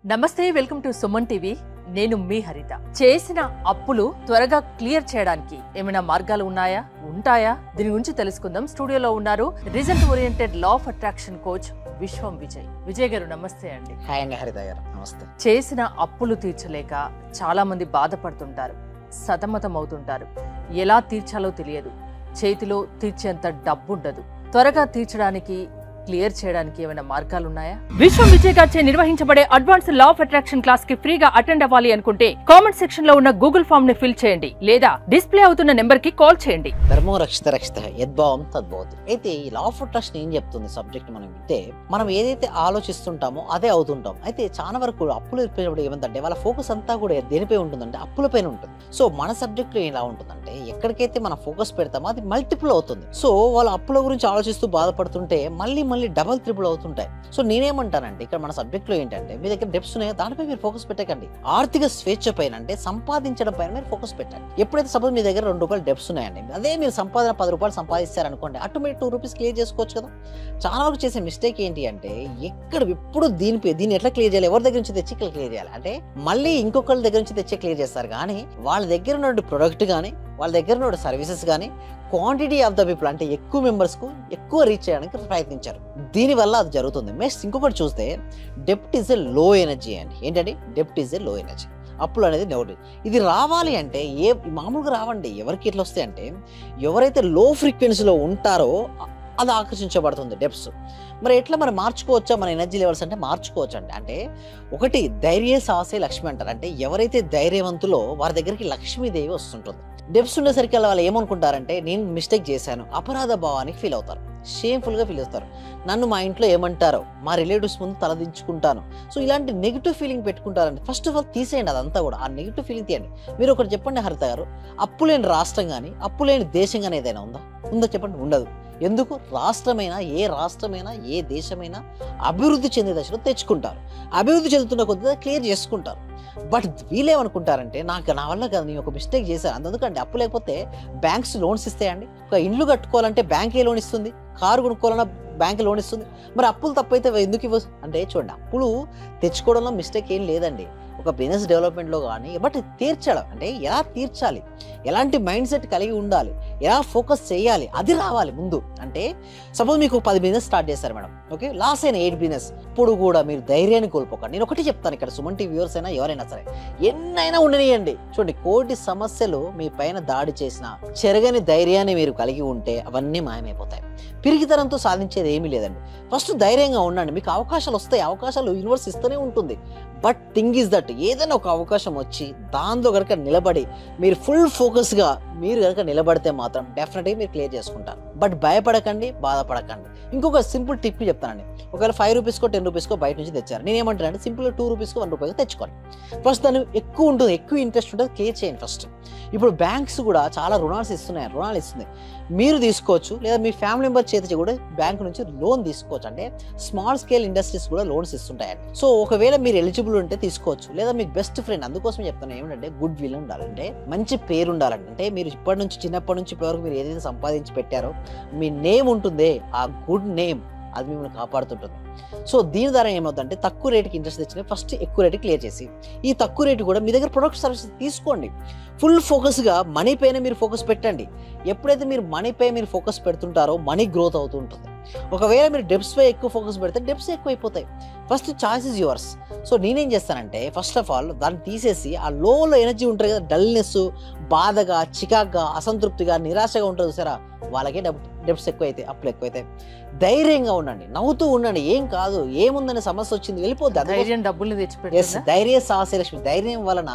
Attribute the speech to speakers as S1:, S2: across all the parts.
S1: నమస్తే, welcome to Suman TV. నేను మీ హరిత. చేసిన అప్పులు త్వరగా క్లియర్ చేయడానికి ఏమైనా మార్గాలు ఉన్నాయా, ఉంటాయా? దీని గురించి తెలుసుకుందాం. స్టూడియోలో ఉన్నారు result oriented law of attraction coach విశ్వం విజయ్. విజయ్ గారు నమస్తే అండి.
S2: హాయ్ అండి హరిత గారు, నమస్తే.
S1: చేసిన అప్పులు తీర్చలేక చాలా మంది బాధపడుతుంటారు, సతమతం అవుతుంటారు. ఎలా తీర్చాలో తెలియదు, చేతిలో తీర్చేంత డబ్బు ఉండదు. త్వరగా తీర్చడానికి, క్లియర్ చేయడానికి ఏమైనా మార్గాలు ఉన్నాయా? విశ్వం విజయ్ గారిచే నిర్వహించబడే advance law of attraction class కి ఫ్రీగా అటెండ్ అవ్వాలి అనుకుంటే కామెంట్ సెక్షన్ లో ఉన్న గూగుల్ ఫామ్ ని ఫిల్ చేయండి, లేదా డిస్ప్లే అవుతున్న నెంబర్ కి కాల్ చేయండి.
S2: ధర్మో రక్షిత రక్షిత యద్భావం తద్భవతి. అయితే ఈ లా ఆఫ్ అట్రాక్షన్ ఏం చెప్తుంది సబ్జెక్ట్ మనం వింటే, మనం ఏదైతే ఆలోచిస్తుంటామో అదే అవుతుంటాం. అయితే చాలా వరకు అప్పులు ఇప్పినప్పుడు ఏమంటే వాళ్ళ ఫోకస్ అంతా కూడా దేనిపై ఉంటుందంటే అప్పులపైన ఉంటుంది. సో మన సబ్జెక్ట్ లో ఎలా ఉంటుందంటే, ఎక్కడికైతే మనం ఫోకస్ పెడతామో అది మల్టిపుల్ అవుతుంది. సో వాళ్ళ అప్పుల గురించి ఆలోచిస్తూ బాధపడుతుంటే మళ్ళీ డబల్ ట్రిపుల్ అవుతుంటాయి. సో నేనేమంటానంటే, ఇక్కడ మన సబ్జెక్ట్ లో ఏంటంటే, మీ దగ్గర డెప్స్ ఉన్నాయో దానిపై మీరు ఫోకస్ పెట్టకండి. ఆర్థిక స్వేచ్ఛ పైన, అంటే సంపాదించడం పైన మీరు ఫోకస్ పెట్టండి. ఎప్పుడైతే సపోజ్ మీ దగ్గర 2 రూపాయలు డెప్స్ ఉన్నాయండి, అదే మీరు సంపాదన 10 రూపాయలు సంపాదిస్తారనుకోండి, ఆటోమేటిక్ 2 రూపీస్ క్లియర్ చేసుకోవచ్చు కదా. చాలా వరకు చేసే మిస్టేక్ ఏంటి అంటే, ఎప్పుడు దీన్ని ఎట్లా క్లియర్ చేయాలి, ఎవరి దగ్గర నుంచి తెచ్చి క్లియర్ చేయాలి అంటే మళ్ళీ ఇంకొకరి దగ్గర నుంచి తెచ్చి క్లియర్ చేస్తారు. కానీ వాళ్ళ దగ్గర ఉన్న ప్రొడక్ట్ కానీ, వాళ్ళ దగ్గర ఉన్న సర్వీసెస్ కానీ క్వాంటిటీ ఆఫ్ ద పీపుల్, అంటే ఎక్కువ మెంబర్స్ కు ఎక్కువ రీచ్ చేయడానికి ప్రయత్నించారు. దీనివల్ల అది జరుగుతుంది. నెక్స్ట్ ఇంకొకటి చూస్తే, డెప్ట్ ఈజ్ ఎ లో ఎనర్జీ అండి. ఏంటంటే డెప్ట్ ఈజ్ ఎ లో ఎనర్జీ. అప్పులు అనేది నెగటివ్. ఇది రావాలి అంటే మామూలుగా రావండి. ఎవరికి ఎట్లా వస్తాయి అంటే, ఎవరైతే లో ఫ్రీక్వెన్సీలో ఉంటారో అది ఆకర్షించబడుతుంది డెప్స్. మరి ఎట్లా మనం మార్చుకోవచ్చా మన ఎనర్జీ లెవెల్స్ అంటే? మార్చుకోవచ్చు అండి. అంటే ఒకటి, ధైర్య సాహసే లక్ష్మి అంటారు. అంటే ఎవరైతే ధైర్యవంతులో వారి దగ్గరికి లక్ష్మీదేవి వస్తుంటుంది. డెప్స్ ఉండేసరికి వాళ్ళు ఏమనుకుంటారంటే, నేను మిస్టేక్ చేశాను, అపరాధ భావానికి ఫీల్ అవుతారు, షేమ్ఫుల్గా ఫీల్ అవుతారు. నన్ను మా ఇంట్లో ఏమంటారో, మా రిలేటివ్స్ ముందు తలదించుకుంటాను. సో ఇలాంటి నెగిటివ్ ఫీలింగ్ పెట్టుకుంటారండి. ఫస్ట్ ఆఫ్ ఆల్ తీసేయండి అదంతా కూడా, ఆ నెగిటివ్ ఫీలింగ్ తీయండి. మీరు ఒకటి చెప్పండి హరిత గారు, అప్పు లేని రాష్ట్రం కానీ, అప్పు లేని దేశం కానీ ఏదైనా ఉందా చెప్పండి? ఉండదు. ఎందుకు? రాష్ట్రమైనా, ఏ రాష్ట్రమైనా, ఏ దేశమైనా అభివృద్ధి చెందే దశలో తెచ్చుకుంటారు. అభివృద్ధి చెందుతున్న కొద్దిగా క్లియర్ చేసుకుంటారు. బట్ వీళ్ళేమనుకుంటారంటే, నా వల్ల కాదు, నేను ఒక మిస్టేక్ చేశాను. అందుకంటే అప్పు లేకపోతే బ్యాంక్స్ లోన్స్ ఇస్తాయండి. ఒక ఇల్లు కట్టుకోవాలంటే బ్యాంకే లోన్ ఇస్తుంది, కారు కొనుక్కోవాలన్నా బ్యాంక్ లోన్ ఇస్తుంది. మరి అప్పులు తప్పైతే ఎందుకు ఇవ్వచ్చు అంటే, చూడండి, అప్పులు తెచ్చుకోవడంలో మిస్టేక్ ఏం లేదండి, ఒక బిజినెస్ డెవలప్మెంట్లో కానీ. బట్ తీర్చడం అంటే ఎలా తీర్చాలి, ఎలాంటి మైండ్ సెట్ కలిగి ఉండాలి, ఎలా ఫోకస్ చేయాలి, అది రావాలి ముందు. అంటే సపోజ్ మీకు 10 బిజినెస్ స్టార్ట్ చేశారు మేడం, ఓకే, లాస్ అయిన 8 బిజినెస్. ఇప్పుడు కూడా మీరు ధైర్యాన్ని కోల్పోకండి. నేను ఒకటి చెప్తాను ఇక్కడ, సుమన్ టీవీ వ్యూవర్స్ అయినా ఎవరైనా సరే, ఎన్నైనా ఉండనియండి. చూడండి, కోటి సమస్యలు మీ పైన దాడి చేసిన చెరగని ధైర్యాన్ని మీరు కలిగి ఉంటే అవన్నీ మాయమైపోతాయి. పిరికితనంతో సాధించేది ఏమీ లేదండి. ఫస్ట్ ధైర్యంగా ఉండండి. మీకు అవకాశాలు వస్తాయి, అవకాశాలు యూనివర్స్ ఇస్తూనే ఉంటుంది. బట్ థింగ్ ఈజ్ దట్, ఏదైనా ఒక అవకాశం వచ్చి దాంతో కనుక నిలబడి మీరు ఫుల్ ఫోకస్గా మీరు కనుక నిలబడితే మాత్రం డెఫినెట్గా మీరు క్లియర్ చేసుకుంటారు. బట్ భయపడకండి, బాధపడకండి. ఇంకొక సింపుల్ టిప్ చెప్తానండి. ఒకవేళ 5 రూపీస్కో 10 రూపీస్కో బయట నుంచి తెచ్చారు, నేను ఏమంటానంటే, సింపుల్గా 2 రూపీస్కో 1 రూపాయకో తెచ్చుకోండి. ఫస్ట్ దాన్ని ఎక్కువ ఉంటుంది, ఎక్కువ ఇంట్రెస్ట్ ఉంటుంది, క్లియర్ చేయండి ఫస్ట్. ఇప్పుడు బ్యాంక్స్ కూడా చాలా రుణాలు ఇస్తుంది. మీరు తీసుకోవచ్చు, లేదా మీ ఫ్యామిలీ మెంబర్ చేతి కూడా బ్యాంక్ నుంచి లోన్ తీసుకోవచ్చు. అంటే స్మాల్ స్కేల్ ఇండస్ట్రీస్ కూడా లోన్స్ ఇస్తుంటాయండి. సో ఒకవేళ మీరు ఎలిజిబుల్ ఉంటే తీసుకోవచ్చు, లేదా మీకు బెస్ట్ ఫ్రెండ్. అందుకోసం చెప్తాను ఏమిటంటే, గుడ్ విల్ ఉండాలంటే, మంచి పేరు ఉండాలంటే. అంటే మీరు చిన్నప్పటి నుంచి ఇప్పటివరకు మీరు ఏదైతే సంపాదించి పెట్టారో, మీ నేమ్ ఉంటుందే, ఆ గుడ్ నేమ్ అది మిమ్మల్ని కాపాడుతుంటుంది. సో దీని ద్వారా ఏమవుతుందంటే, తక్కువ రేటుకి ఇంట్రెస్ట్ తెచ్చిన ఫస్ట్ ఎక్కువ రేటు క్లియర్ చేసి, ఈ తక్కువ రేటు కూడా మీ దగ్గర ప్రొడక్ట్ సర్వీసెస్ తీసుకోండి. ఫుల్ ఫోకస్గా మనీ పైన మీరు ఫోకస్ పెట్టండి. ఎప్పుడైతే మీరు మనీపై మీరు ఫోకస్ పెడుతుంటారో మనీ గ్రోత్ అవుతూ ఉంటుంది. ఒకవేళ మీరు డెప్స్ పై ఎక్కువ ఫోకస్ పెడితే డెప్స్ ఎక్కువ అయిపోతాయి. First choice is yours. So నేనేం చేస్తానంటే, ఫస్ట్ ఆఫ్ ఆల్ దాన్ని తీసేసి, ఆ లోలో ఎనర్జీ ఉంటుంది కదా, డల్నెస్, బాధగా, చికాగ్గా, అసంతృప్తిగా, నిరాశగా ఉంటుంది సరే, వాళ్ళకే డెప్స్ ఎక్కువ అయితే, అప్పులు ఎక్కువ అయితే. ధైర్యంగా ఉండండి, నవ్వుతూ ఉండండి, ఏం కాదు, ఏముందనే సమస్య వచ్చింది వెళ్ళిపోద్ది.
S1: డబ్బులు తెచ్చిపెట్టి
S2: ధైర్య సాహసే లక్ష్మి. ధైర్యం వలన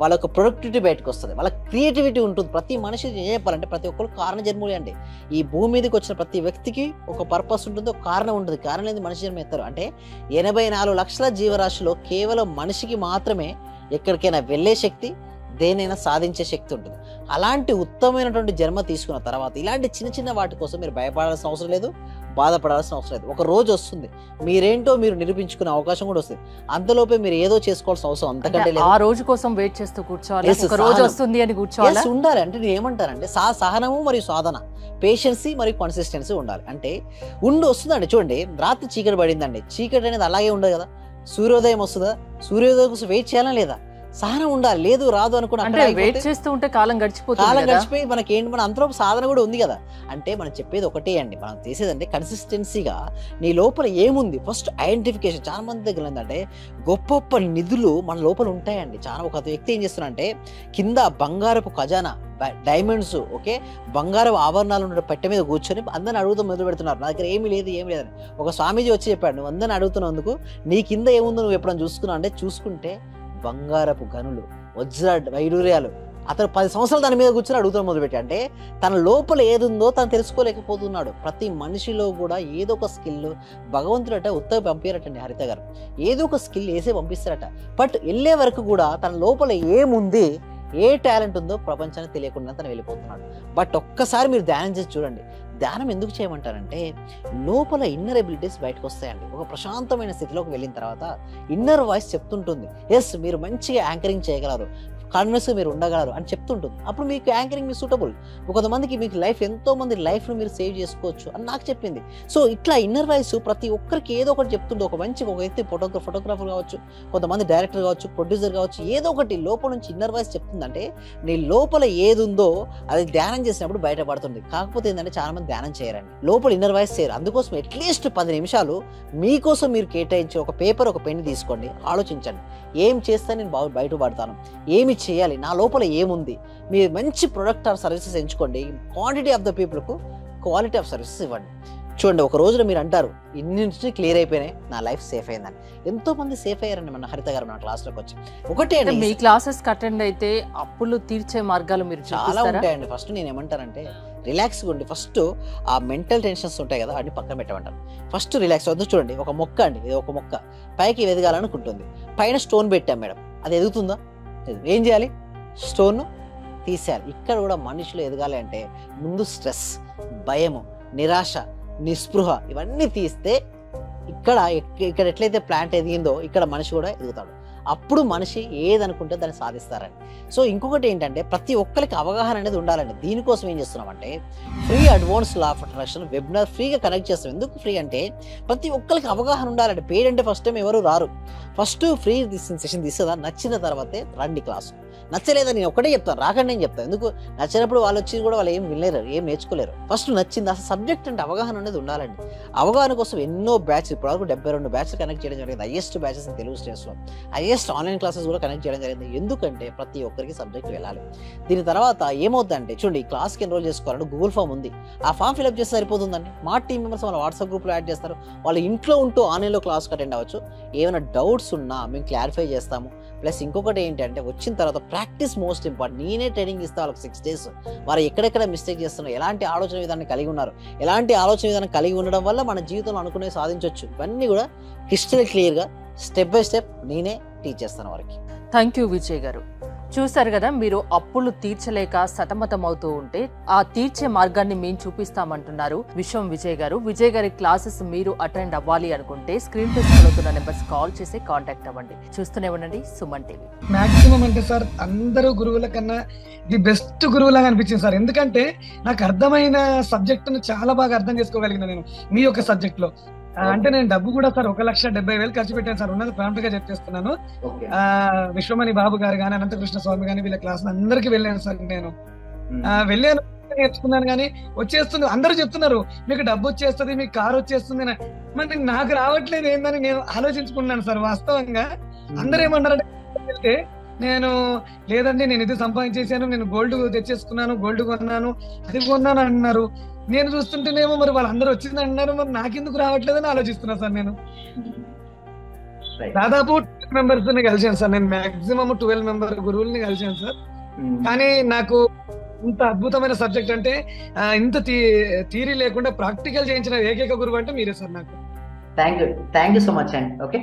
S2: వాళ్ళ యొక్క ప్రొడక్టివిటీ బయటకు వస్తుంది, వాళ్ళ క్రియేటివిటీ ఉంటుంది. ప్రతి మనిషి ఏం చెప్పాలంటే, ప్రతి ఒక్కరు కారణ జన్ములే అండి. ఈ భూమి మీదకి వచ్చిన ప్రతి వ్యక్తికి ఒక పర్పస్ ఉంటుంది, ఒక కారణం ఉంటుంది. కారణం లేదు మనిషి జన్మ ఎత్తారు. అంటే 84 లక్షల జీవరాశిలో కేవలం మనిషికి మాత్రమే ఎక్కడికైనా వెళ్ళే శక్తి, దేనైనా సాధించే శక్తి ఉంటుంది. అలాంటి ఉత్తమమైనటువంటి జన్మ తీసుకున్న తర్వాత ఇలాంటి చిన్న వాటి కోసం మీరు భయపడాల్సిన అవసరం లేదు, బాధపడాల్సిన అవసరం లేదు. ఒక రోజు వస్తుంది, మీరేంటో మీరు నిరూపించుకునే అవకాశం కూడా వస్తుంది. అంతలోపే మీరు ఏదో చేసుకోవాల్సిన అవసరం అంతకంటే లేదు.
S1: ఆ రోజు కోసం వెయిట్ చేస్తూ కూర్చోవాలి, ఒక రోజు వస్తుంది అని కూర్చోవాలి
S2: ఉండాలి. అంటే నేను ఏమంటానంటే, సహనము మరియు సాధన, పేషెన్సీ మరియు కన్సిస్టెన్సీ ఉండాలి. అంటే వస్తుందండి. చూడండి, రాత్రి చీకటి పడిందండి, చీకటి అనేది అలాగే ఉండదు కదా, సూర్యోదయం వస్తుందా, సూర్యోదయం కోసం వెయిట్ చేయాలా లేదా, సహనం ఉండాలి. లేదు రాదు అనుకున్నా
S1: అంటే వెయిట్ చేస్తూ ఉంటే కాలం గడిచిపోతుంది
S2: కాలం
S1: కదా.
S2: గడిచిపోయి మనకి ఏంటి, మన అంతలో సాధన కూడా ఉంది కదా. అంటే మనం చెప్పేది ఒకటే అండి, మనం చేసేదంటే కన్సిస్టెన్సీగా నీ లోపల ఏముంది ఫస్ట్ ఐడెంటిఫికేషన్. చాలా మంది దగ్గర ఏంటంటే గొప్ప గొప్ప నిధులు మన లోపల ఉంటాయండి. చాలా ఒక వ్యక్తి ఏం చేస్తున్నాడంటే కింద బంగారపు ఖజానా, డైమండ్స్, ఓకే, బంగారపు ఆభరణాలు ఉన్న పెట్టె మీద కూర్చొని అందరిని అడుగుతూ మొదలు పెడుతున్నారు, నా దగ్గర ఏమీ లేదు ఏమి లేదని. ఒక స్వామీజీ వచ్చి చెప్పాడు, నువ్వు అందరిని అడుగుతున్నందుకు నీ కింద ఏముందో నువ్వు ఎప్పుడైనా చూసుకున్నావు అంటే, చూసుకుంటే బంగారపు గనులు, వజ్ర వైడూర్యాలు. అతను 10 సంవత్సరాలు దాని మీద కూర్చొని అడుగుతాను మొదలుపెట్టి. అంటే తన లోపల ఏదుందో తను తెలుసుకోలేకపోతున్నాడు. ప్రతి మనిషిలో కూడా ఏదో ఒక స్కిల్ భగవంతుడు అంటే ఉత్తగా పంపించారటండి హరిత గారు, ఏదో ఒక స్కిల్ వేసే పంపిస్తారట. బట్ వెళ్ళే వరకు కూడా తన లోపల ఏముంది, ఏ టాలెంట్ ఉందో ప్రపంచానికి తెలియకుండా తను వెళ్ళిపోతున్నాడు. బట్ ఒక్కసారి మీరు ధ్యానం చేసి చూడండి. ధ్యానం ఎందుకు చేయమంటారంటే లోపల ఇన్నర్ ఎబిలిటీస్ బయటకు వస్తాయండి. ఒక ప్రశాంతమైన స్థితిలోకి వెళ్ళిన తర్వాత ఇన్నర్ వాయిస్ చెప్తుంటుంది, ఎస్ మీరు మంచిగా యాంకరింగ్ చేయగలరు, కాన్ఫిడెన్స్గా మీరు ఉండగలరు అని చెప్తుంటుంది. అప్పుడు మీకు యాంకరింగ్ మీ సూటబుల్. కొంతమందికి మీకు లైఫ్, ఎంతో మంది లైఫ్ను మీరు సేవ్ చేసుకోవచ్చు అని నాకు చెప్పింది. సో ఇట్లా ఇన్నర్ వాయిస్ ప్రతి ఒక్కరికి ఏదో ఒకటి చెప్తుంది. ఒక మంచి ఒక వ్యక్తి ఫోటోగ్రాఫర్ కావచ్చు, కొంతమంది డైరెక్టర్ కావచ్చు, ప్రొడ్యూసర్ కావచ్చు, ఏదో ఒకటి లోపల నుంచి ఇన్నర్ వాయిస్ చెప్తుందంటే నీ లోపల ఏది ఉందో అది ధ్యానం చేసినప్పుడు బయటపడుతుంది. కాకపోతే ఏంటంటే చాలా మంది ధ్యానం చేయరండి, లోపల ఇన్నర్ వాయిస్ చేయరు. అందుకోసం అట్లీస్ట్ 10 నిమిషాలు మీకోసం మీరు కేటాయించి ఒక పేపర్ ఒక పెన్ తీసుకోండి, ఆలోచించండి, ఏం చేస్తే నేను బయటపడతాను, ఏమి చేయాలి, నా లోపల ఏముంది. మీరు మంచి ప్రొడక్ట్ ఆర్ సర్వీసెస్ ఎంచుకోండి. క్వాంటిటీ ఆఫ్ ద పీపుల్కు క్వాలిటీ ఆఫ్ సర్వీసెస్ ఇవ్వండి. చూడండి, ఒక రోజులో మీరు అంటారు ఇన్ని నుంచి క్లియర్ అయిపోయినాయి, నా లైఫ్ సేఫ్ అయిందని. ఎంతో మంది సేఫ్ అయ్యారండి మన హరిత గారు మన క్లాస్లోకి వచ్చి. ఒకటే అండి,
S1: మీ క్లాసెస్ అటెండ్ అయితే అప్పులు తీర్చే మార్గాలు మీరు
S2: చాలా ఉంటాయండి. ఫస్ట్ నేను ఏమంటానంటే రిలాక్స్గా ఉండి, ఫస్ట్ ఆ మెంటల్ టెన్షన్స్ ఉంటాయి కదా అన్ని పక్కన పెట్టమంటారు. ఫస్ట్ రిలాక్స్ వద్దు. చూడండి, ఒక మొక్క అండి, ఇది ఒక మొక్క పైకి ఎదగాలనుకుంటుంది, పైన స్టోన్ పెట్టాం మేడం, అది ఎదుగుతుందా? ఏం చేయాలి? స్టోన్ను తీసేయాలి. ఇక్కడ కూడా మనుషులు ఎదగాలి అంటే ముందు స్ట్రెస్, భయము, నిరాశ, నిస్పృహ ఇవన్నీ తీస్తే ఇక్కడ ఎట్లయితే ప్లాంట్ ఎదిగిందో ఇక్కడ మనిషి కూడా ఎదుగుతాడు. అప్పుడు మనిషి ఏదనుకుంటే దాన్ని సాధిస్తారండి. సో ఇంకొకటి ఏంటంటే ప్రతి ఒక్కరికి అవగాహన అనేది ఉండాలండి. దీనికోసం ఏం చేస్తున్నామంటే free advance law of attraction webinar ఫ్రీగా కనెక్ట్ చేస్తాం. ఎందుకు ఫ్రీ అంటే ప్రతి ఒక్కరికి అవగాహన ఉండాలండి. పేడ్ అంటే ఫస్ట్ టైం ఎవరు రారు, ఫస్ట్ ఫ్రీ సెషన్ తీస్తుందా, నచ్చిన తర్వాతే రండి క్లాసు. నచ్చలేదా నేను ఒకటే చెప్తాను, రాకండి నేను చెప్తాను. ఎందుకు నచ్చినప్పుడు వాళ్ళు వచ్చి కూడా వాళ్ళు ఏం వినలేరు, ఏం నేర్చుకోలేరు. ఫస్ట్ నచ్చింది, అసలు సబ్జెక్ట్ అంటే అవగాహన అనేది ఉండాలండి. అవగాహన కోసం ఎన్నో బ్యాచ్, ఇప్పటివరకు 72 బ్యాచ్లు కనెక్ట్ చేయడం జరిగింది. హైయెస్ట్ బ్యాచెస్ తెలుగు స్టేట్స్లో, హైయెస్ట్ ఆన్లైన్ క్లాసెస్ కూడా కనెక్ట్ చేయడం జరిగింది. ఎందుకంటే ప్రతి ఒక్కరికి సబ్జెక్ట్ వెళ్ళాలి. దీని తర్వాత ఏమవుతుందంటే చూడండి, ఈ క్లాస్కి ఎన్రోల్ చేసుకోవాలంటే గూగుల్ ఫామ్ ఉంది, ఆ ఫామ్ ఫిల్అప్ చేస్తే సరిపోతుందండి. మా టీమ్ మెంబర్స్ వాళ్ళ వాట్సాప్ గ్రూప్లో యాడ్ చేస్తారు, వాళ్ళు ఇంట్లో ఉంటూ ఆన్లైన్లో క్లాస్కి అటెండ్ అవ్వచ్చు. ఏమైనా డౌట్స్ ఉన్నా మేము క్లారిఫై చేస్తాము. ప్లస్ ఇంకొకటి ఏంటంటే వచ్చిన తర్వాత ప్రాక్టీస్ మోస్ట్ ఇంపార్టెంట్. నేనే ట్రైనింగ్ ఇస్తాను వాళ్ళకి 6 days. వారు ఎక్కడెక్కడ మిస్టేక్ చేస్తున్నారు, ఎలాంటి ఆలోచన విధానం కలిగి ఉన్నారు, ఎలాంటి ఆలోచన విధానం కలిగి ఉండడం వల్ల మన జీవితంలో అనుకునే సాధించవచ్చు, ఇవన్నీ కూడా క్రిస్టల్ క్లియర్గా స్టెప్ బై స్టెప్ నేనే టీచ్ చేస్తాను వారికి.
S1: థ్యాంక్ యూ విజయ్ గారు. చూసారు కదా, మీరు అప్పులు తీర్చలేక సతమతం అవుతూ ఉంటే ఆ తీర్చే మార్గాన్ని మేము చూపిస్తామంటున్నారు విశ్వం విజయ్ గారు. విజయ్ గారి క్లాసెస్ మీరు అటెండ్ అవ్వాలి అనుకుంటే స్క్రీన్ పై అవుతున్న నెంబర్స్ కాల్ చేసి కాంటాక్ట్ అవ్వండి. చూస్తూనే ఉండండి సుమన్ టీవీ.
S3: మాక్సిమం అంటే సార్ అందరూ గురువుల కన్నా ది బెస్ట్ గురువులాగా అనిపించింది సార్. ఎందుకంటే నాకు అర్థమైన సబ్జెక్ట్ ను చాలా బాగా అర్థం చేసుకోగలిగిన నేను మీ యొక్క సబ్జెక్ట్ లో. అంటే నేను డబ్బు కూడా సార్ 1,70,000 ఖర్చు పెట్టాను సార్. ఉన్నది ప్రాంప్ట్ గా చెప్పేస్తున్నాను. విశ్వమణి బాబు గారు కానీ, అనంతకృష్ణ స్వామి కానీ, వీళ్ళ క్లాస్ అందరికి వెళ్ళాను సార్. నేను వెళ్ళాను, నేర్చుకున్నాను, కానీ వచ్చేస్తుంది. అందరూ చెప్తున్నారు మీకు డబ్బు వచ్చేస్తుంది, మీకు కారు వచ్చేస్తుంది, మరి నాకు రావట్లేదు ఏందని నేను ఆలోచించుకున్నాను సార్. వాస్తవంగా అందరూ ఏమన్నారంటే వెళ్తే నేను లేదండి నేను ఇది సంపాదించేసాను, నేను గోల్డ్ తెచ్చేసుకున్నాను, గోల్డ్ కొన్నాను, అది కొన్నాను అంటున్నారు. నేను చూస్తుంటేనేమో మరి వాళ్ళందరూ వచ్చింది అంటున్నారు, మరి నాకెందుకు రావట్లేదని ఆలోచిస్తున్నా సార్. నేను దాదాపు 12 మెంబర్స్ కలిసాను సార్. నేను మాక్సిమం 12 మెంబర్ గురువుల్ని కలిసాను సార్. కానీ నాకు ఇంత అద్భుతమైన సబ్జెక్ట్ అంటే ఇంత థియరీ లేకుండా ప్రాక్టికల్ చేయించిన ఏకైక గురువు అంటే మీరే సార్ నాకు.
S2: థ్యాంక్ యూ సో మచ్ అండి. ఓకే.